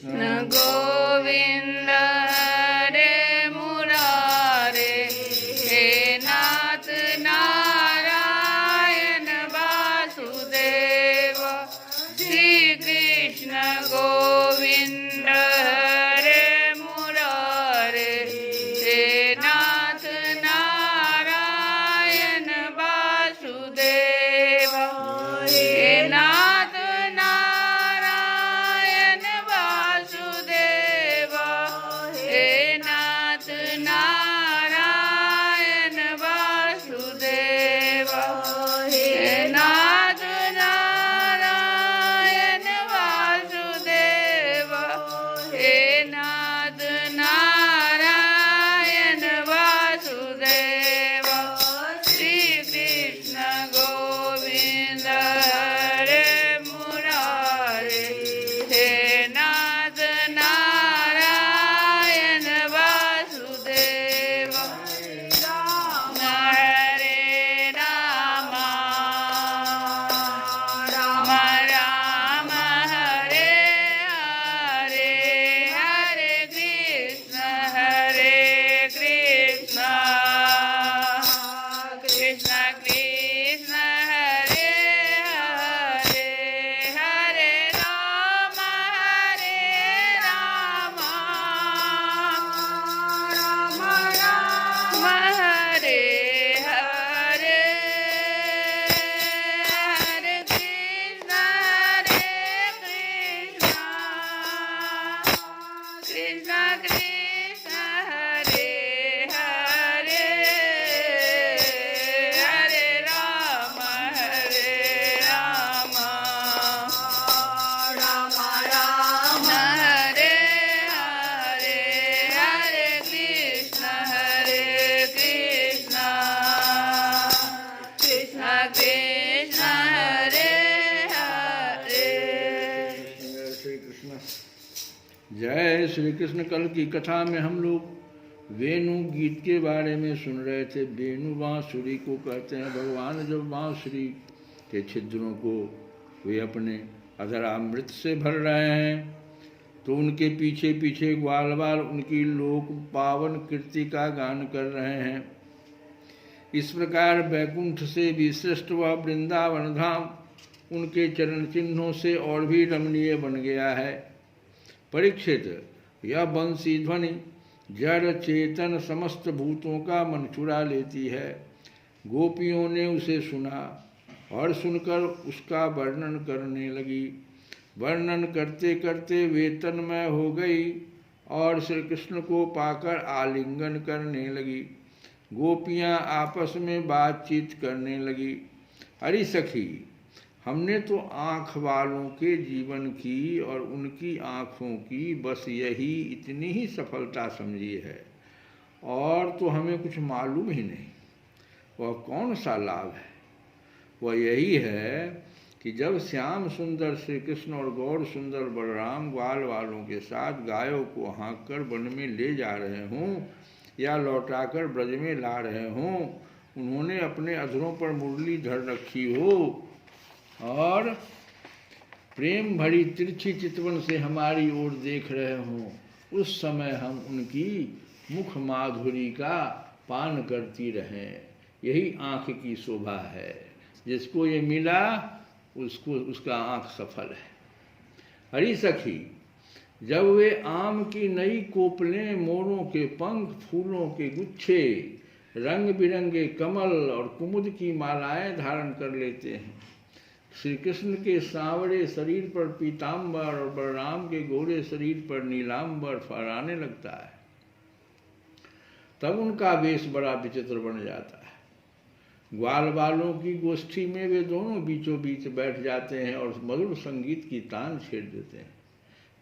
गोविंद हरे मुरारे, हे नाथ नारायण वासुदेव। श्री कृष्ण गोविंद हरे मुरारे, हे नाथ नारायण वासुदेव। हे नाथ नारायण वासुदेव, हे नाथ नारायण वासुदेव, हे नाथ नारायण वासुदेव, हे नाथ नारायण वासुदेव। श्री कृष्ण गोविंद हरे मुरारे, हे नाथ नारायण वासुदेव। हरे राम राम राम हरे हरे, हरे कृष्ण कृष्ण कृष्ण हरे हरे, हरे राम राम राम हरे हरे, हरे कृष्ण कृष्ण कृष्ण हरे हरे, हरे राम राम राम हरे हरे, हरे कृष्ण कृष्ण कृष्ण हरे हरे। जय श्री कृष्ण। जय श्री कृष्ण। कल की कथा में हम लोग वेणु गीत के बारे में सुन रहे थे। वेणु बांसुरी को कहते हैं। भगवान जब बांसुरी के छिद्रों को वे अपने अधरामृत से भर रहे हैं तो उनके पीछे पीछे ग्वाल बाल उनकी लोक पावन कीर्ति का गान कर रहे हैं। इस प्रकार बैकुंठ से भी श्रेष्ठ वह वृंदावन धाम उनके चरण चिन्हों से और भी रमणीय बन गया है। परीक्षित, यह बंसी ध्वनि जड़ चेतन समस्त भूतों का मन चुरा लेती है। गोपियों ने उसे सुना और सुनकर उसका वर्णन करने लगी। वर्णन करते करते वे तन्मय हो गई और श्री कृष्ण को पाकर आलिंगन करने लगी। गोपियाँ आपस में बातचीत करने लगी। अरे सखी, हमने तो आँख वालों के जीवन की और उनकी आँखों की बस यही इतनी ही सफलता समझी है, और तो हमें कुछ मालूम ही नहीं। वह कौन सा लाभ है? वह यही है कि जब श्याम सुंदर श्री कृष्ण और गौर सुंदर बलराम ग्वाल वालों के साथ गायों को हाँक कर वन में ले जा रहे हों या लौटाकर ब्रज में ला रहे हों, उन्होंने अपने अधरों पर मुरली धर रखी हो और प्रेम भरी तिरछी चितवन से हमारी ओर देख रहे हों, उस समय हम उनकी मुख माधुरी का पान करती रहें। यही आँख की शोभा है। जिसको ये मिला उसको उसका आँख सफल है। हरी सखी, जब वे आम की नई कोपलें, मोरों के पंख, फूलों के गुच्छे, रंग बिरंगे कमल और कुमुद की मालाएं धारण कर लेते हैं, श्री कृष्ण के सांवरे शरीर पर पीताम्बर और बलराम के गोरे शरीर पर नीलांबर फहराने लगता है, तब उनका वेश बड़ा विचित्र बन जाता है। ग्वाल बालों की गोष्ठी में वे दोनों बीचों बीच बैठ जाते हैं और मधुर संगीत की तान छेड़ देते हैं।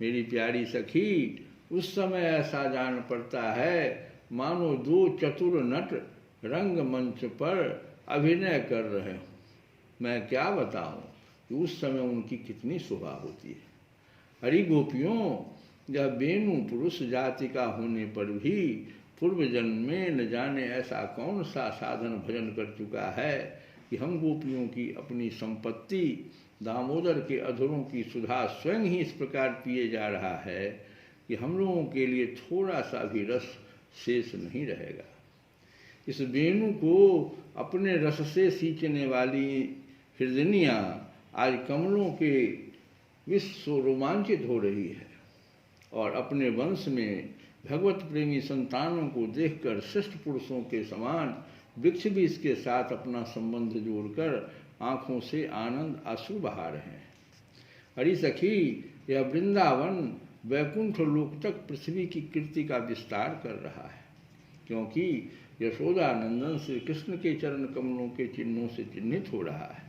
मेरी प्यारी सखी, उस समय ऐसा जान पड़ता है मानो दो चतुर नट रंग मंच पर अभिनय कर रहे हों। मैं क्या बताऊं कि उस समय उनकी कितनी शोभा होती है। हरि गोपियों, जब वेणु पुरुष जाति का होने पर भी पूर्व जन्म में न जाने ऐसा कौन सा साधन भजन कर चुका है कि हम गोपियों की अपनी संपत्ति दामोदर के अधरों की सुधा स्वयं ही इस प्रकार पिए जा रहा है कि हम लोगों के लिए थोड़ा सा भी रस शेष नहीं रहेगा। इस वेणु को अपने रस से सींचने वाली हृदयनियाँ आज कमलों के विश्व रोमांचित हो रही है और अपने वंश में भगवत प्रेमी संतानों को देखकर श्रेष्ठ पुरुषों के समान वृक्ष भी इसके साथ अपना संबंध जोड़कर आँखों से आनंद आंसू बहा रहे हैं। हरि सखी, यह वृंदावन वैकुंठ लोक तक पृथ्वी की कीर्ति का विस्तार कर रहा है, क्योंकि यशोदा नंदन श्री कृष्ण के चरण कमलों के चिन्हों से चिन्हित हो रहा है।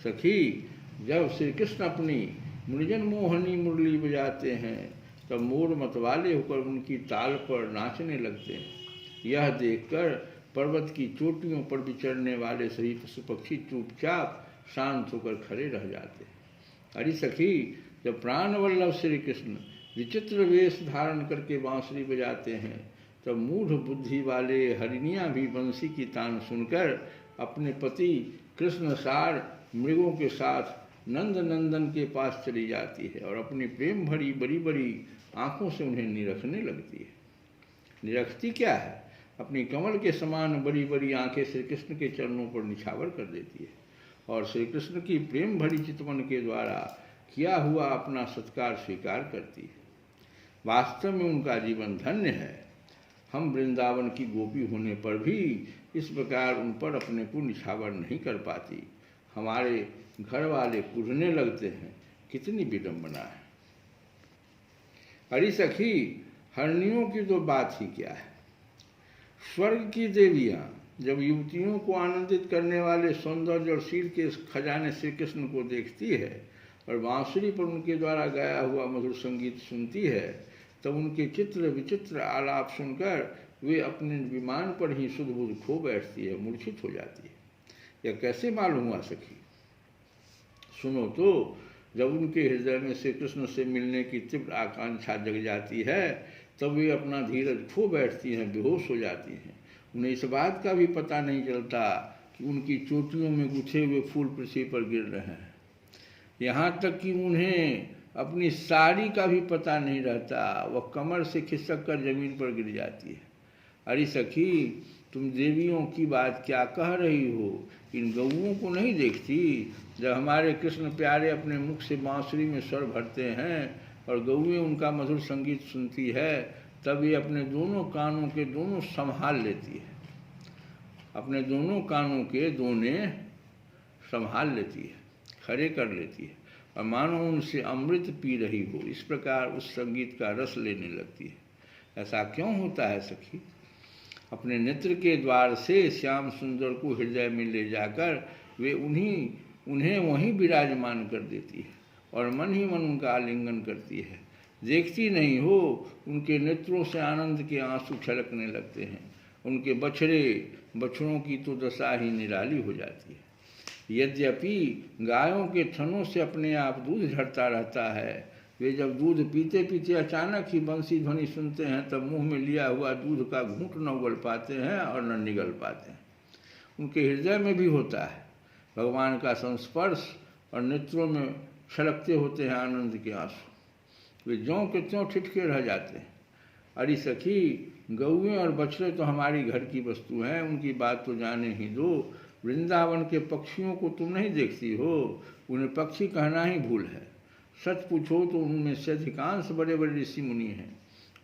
सखी, जब श्री कृष्ण अपनी मुनिजन मोहनी मुरली बजाते हैं तब मोर मतवाले होकर उनकी ताल पर नाचने लगते हैं। यह देखकर पर्वत की चोटियों पर विचरने वाले सभी पशु पक्षी चुपचाप शांत होकर खड़े रह जाते हैं। अरे सखी, जब प्राण वल्लभ श्री कृष्ण विचित्र वेश धारण करके बांसुरी बजाते हैं तब मूढ़ बुद्धि वाले हरिणियाँ भी बंसी की तान सुनकर अपने पति कृष्ण सार मृगों के साथ नंद नंदन के पास चली जाती है और अपनी प्रेम भरी बड़ी बड़ी आँखों से उन्हें निरखने लगती है। निरखती क्या है, अपनी कमल के समान बड़ी बड़ी आँखें श्री कृष्ण के चरणों पर निछावर कर देती है और श्री कृष्ण की प्रेम भरी चितवन के द्वारा किया हुआ अपना सत्कार स्वीकार करती है। वास्तव में उनका जीवन धन्य है। हम वृंदावन की गोपी होने पर भी इस प्रकार उन पर अपने को निछावर नहीं कर पाती। हमारे घर वाले कुढ़ने लगते हैं, कितनी विडंबना है। अरे सखी, हरनियों की तो बात ही क्या है। स्वर्ग की देवियाँ जब युवतियों को आनंदित करने वाले सौंदर्य और शील के खजाने श्री कृष्ण को देखती है और बांसुरी पर उनके द्वारा गाया हुआ मधुर संगीत सुनती है तब उनके चित्र विचित्र आलाप सुनकर वे अपने विमान पर ही सुध बुध खो बैठती है, मूर्छित हो जाती है। यह कैसे मालूम हुआ सखी? सुनो तो, जब उनके हृदय में श्री कृष्ण से मिलने की तीव्र आकांक्षा जग जाती है तब वे अपना धीरज खो बैठती हैं, बेहोश हो जाती हैं। उन्हें इस बात का भी पता नहीं चलता कि उनकी चोटियों में गुथे हुए फूल पृथ्वी पर गिर रहे हैं। यहाँ तक कि उन्हें अपनी साड़ी का भी पता नहीं रहता, वह कमर से खिसक कर जमीन पर गिर जाती है। अरे सखी, तुम देवियों की बात क्या कह रही हो? इन गौओं को नहीं देखती? जब हमारे कृष्ण प्यारे अपने मुख से बांसुरी में स्वर भरते हैं और गौएं उनका मधुर संगीत सुनती है तब ये अपने दोनों कानों के दोनों संभाल लेती है, अपने दोनों कानों के दोने संभाल लेती है, खड़े कर लेती है और मानो उनसे अमृत पी रही हो, इस प्रकार उस संगीत का रस लेने लगती है। ऐसा क्यों होता है सखी? अपने नेत्र के द्वार से श्याम सुंदर को हृदय में ले जाकर वे उन्हें वहीं विराजमान कर देती है और मन ही मन उनका आलिंगन करती है। देखती नहीं हो, उनके नेत्रों से आनंद के आंसू छलकने लगते हैं। उनके बछड़ों की तो दशा ही निराली हो जाती है। यद्यपि गायों के थनों से अपने आप दूध झड़ता रहता है, वे जब दूध पीते पीते अचानक ही बंसी ध्वनि सुनते हैं तब मुंह में लिया हुआ दूध का घूंट न उगल पाते हैं और न निगल पाते हैं। उनके हृदय में भी होता है भगवान का संस्पर्श और नेत्रों में छलकते होते हैं आनंद के आंसू। वे ज्यों के त्यों ठिठके रह जाते हैं। अरे सखी, गौएं और बछड़े तो हमारी घर की वस्तु हैं, उनकी बात तो जाने ही दो। वृंदावन के पक्षियों को तुम नहीं देखती हो, उन्हें पक्षी कहना ही भूल है। सच पूछो तो उनमें से अधिकांश बड़े बड़े ऋषि मुनि हैं।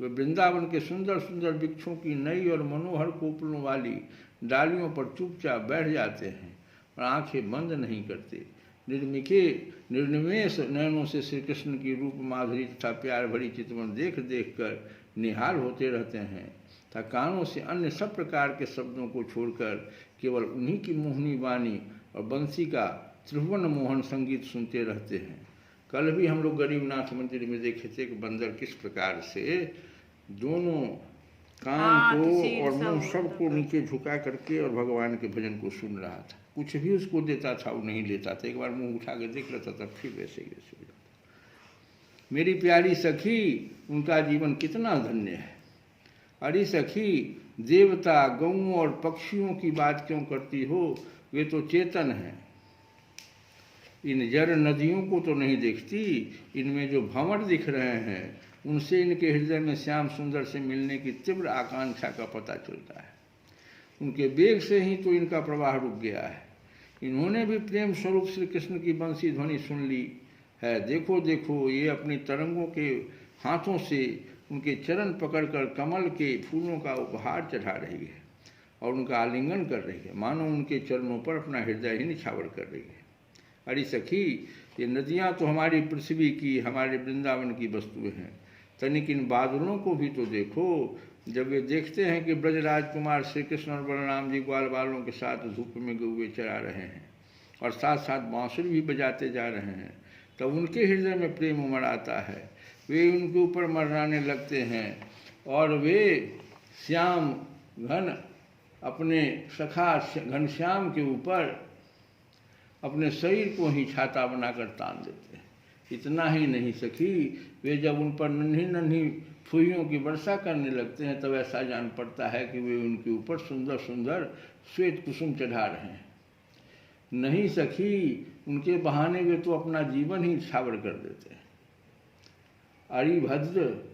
वे वृंदावन के सुंदर सुंदर वृक्षों की नई और मनोहर कोपलों वाली डालियों पर चुपचाप बैठ जाते हैं और आंखें बंद नहीं करते। निर्निमेष नयनों से श्री कृष्ण की रूप माधुरी तथा प्यार भरी चितवन देख देख कर निहाल होते रहते हैं तथा कानों से अन्य सब प्रकार के शब्दों को छोड़कर केवल उन्हीं की मोहनी वाणी और बंसी का त्रिभुवन मोहन संगीत सुनते रहते हैं। कल भी हम लोग गरीबनाथ मंदिर में देखे थे कि बंदर किस प्रकार से दोनों कान को और मुंह सबको नीचे झुका करके और भगवान के भजन को सुन रहा था। कुछ भी उसको देता था वो नहीं लेता था, एक बार मुंह उठा के देख लेता था, फिर वैसे ही वैसे हो जाता। मेरी प्यारी सखी, उनका जीवन कितना धन्य है। अरे सखी, देवता गौओं और पक्षियों की बात क्यों करती हो? वे तो चेतन हैं। इन जड़ नदियों को तो नहीं देखती, इनमें जो भंवर दिख रहे हैं उनसे इनके हृदय में श्याम सुंदर से मिलने की तीव्र आकांक्षा का पता चलता है। उनके वेग से ही तो इनका प्रवाह रुक गया है। इन्होंने भी प्रेम स्वरूप श्री कृष्ण की बंसी ध्वनि सुन ली है। देखो देखो, ये अपनी तरंगों के हाथों से उनके चरण पकड़कर कमल के फूलों का उपहार चढ़ा रही है और उनका आलिंगन कर रही है, मानो उनके चरणों पर अपना हृदय ही निछावर कर रही है। अरे सखी, ये नदियाँ तो हमारी पृथ्वी की, हमारे वृंदावन की वस्तुएं हैं। तनिक इन बादलों को भी तो देखो। जब वे देखते हैं कि ब्रजराज कुमार श्री कृष्ण और बलराम जी ग्वाल बालों के साथ धूप में गौवे चरा रहे हैं और साथ साथ बांसुरी भी बजाते जा रहे हैं, तब उनके हृदय में प्रेम उमड़ आता है। वे उनके ऊपर मर्राने लगते हैं और वे श्याम घन अपने सखा घनश्याम के ऊपर अपने शरीर को ही छाता बनाकर तान देते हैं। इतना ही नहीं सखी, वे जब उन पर नन्ही नन्ही फुहियों की वर्षा करने लगते हैं तब ऐसा जान पड़ता है कि वे उनके ऊपर सुंदर सुंदर श्वेत कुसुम चढ़ा रहे हैं। नहीं सखी, उनके बहाने वे तो अपना जीवन ही छावर कर देते हैं। अरे भद्र,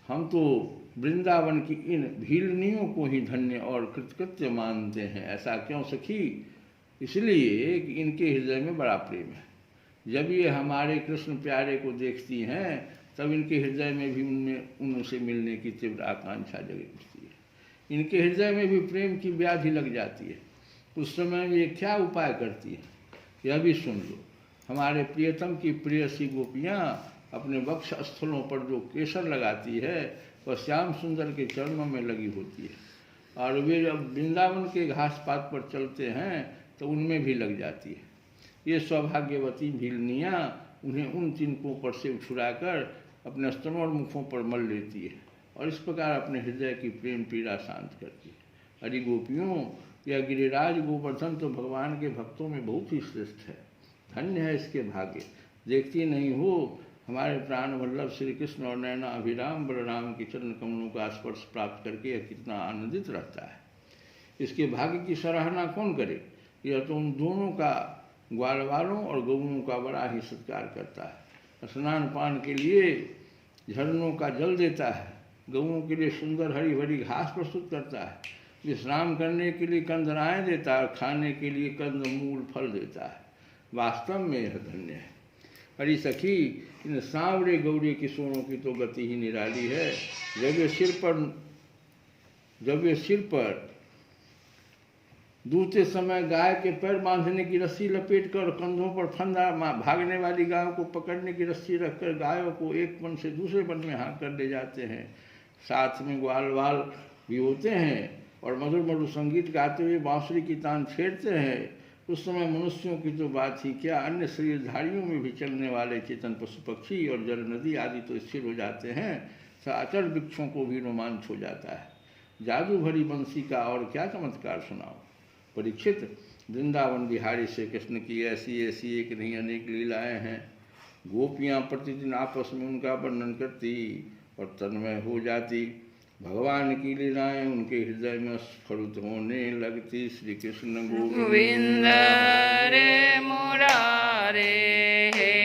हम तो वृंदावन की इन भीलनियों को ही धन्य और कृतकृत्य मानते हैं। ऐसा क्यों सखी? इसलिए कि इनके हृदय में बड़ा प्रेम है। जब ये हमारे कृष्ण प्यारे को देखती हैं तब इनके हृदय में भी उनसे मिलने की तीव्र आकांक्षा जगी उठती है। इनके हृदय में भी प्रेम की व्याधि लग जाती है। उस समय में ये क्या उपाय करती है, यह भी सुन लो। हमारे प्रियतम की प्रियसी गोपियाँ अपने वक्ष स्थलों पर जो केसर लगाती है वह श्याम सुंदर के चरणों में लगी होती है और वे जब वृंदावन के घास पात पर चलते हैं तो उनमें भी लग जाती है। ये सौभाग्यवती भीलनियाँ उन्हें उन तिनकों पर से उछुड़ाकर अपने स्तनों और मुखों पर मल लेती है और इस प्रकार अपने हृदय की प्रेम पीड़ा शांत करती है। अरे गोपियों, यह गिरिराज गोवर्धन तो भगवान के भक्तों में बहुत ही श्रेष्ठ है। धन्य है इसके भाग्य। देखती नहीं हो, हमारे प्राण वल्लभ श्री कृष्ण और नैना अभिराम बलराम के चरण कमलों का स्पर्श प्राप्त करके यह कितना आनंदित रहता है। इसके भाग्य की सराहना कौन करे? यह तो उन दोनों का, ग्वाल वालों और गौओं का बड़ा ही सत्कार करता है। स्नान पान के लिए झरनों का जल देता है, गौओं के लिए सुंदर हरी भरी घास प्रस्तुत करता है, विश्राम करने के लिए कंदराएँ देता है और खाने के लिए कंद मूल फल देता है। वास्तव में यह धन्य है। अरे सखी, इन सांवरे गौरी किशोरों की तो गति ही निराली है। जब वे सिर पर दूसरे समय गाय के पैर बांधने की रस्सी लपेटकर कंधों पर फंदा भागने वाली गायों को पकड़ने की रस्सी रखकर गायों को एक वन से दूसरे वन में हाँक कर ले जाते हैं। साथ में ग्वाल वाल भी होते हैं और मधुर मधुर संगीत गाते हुए बांसुरी की तान छेड़ते हैं। उस समय मनुष्यों की तो बात ही क्या, अन्य शरीरधारियों में भी चलने वाले चेतन पशु पक्षी और जल नदी आदि तो स्थिर हो जाते हैं। अचल वृक्षों को भी रोमांच हो जाता है। जादू भरी बंसी का और क्या चमत्कार सुनाओ। परीक्षित, वृंदावन बिहारी श्री कृष्ण की ऐसी ऐसी एक नहीं अनेक लीलाएं हैं। गोपियाँ प्रतिदिन आपस में उनका वर्णन करती और तन्मय हो जाती। भगवान की लीलाएं उनके हृदय में स्फुरित होने लगती। श्री कृष्ण गोविंद रे मुरारे हे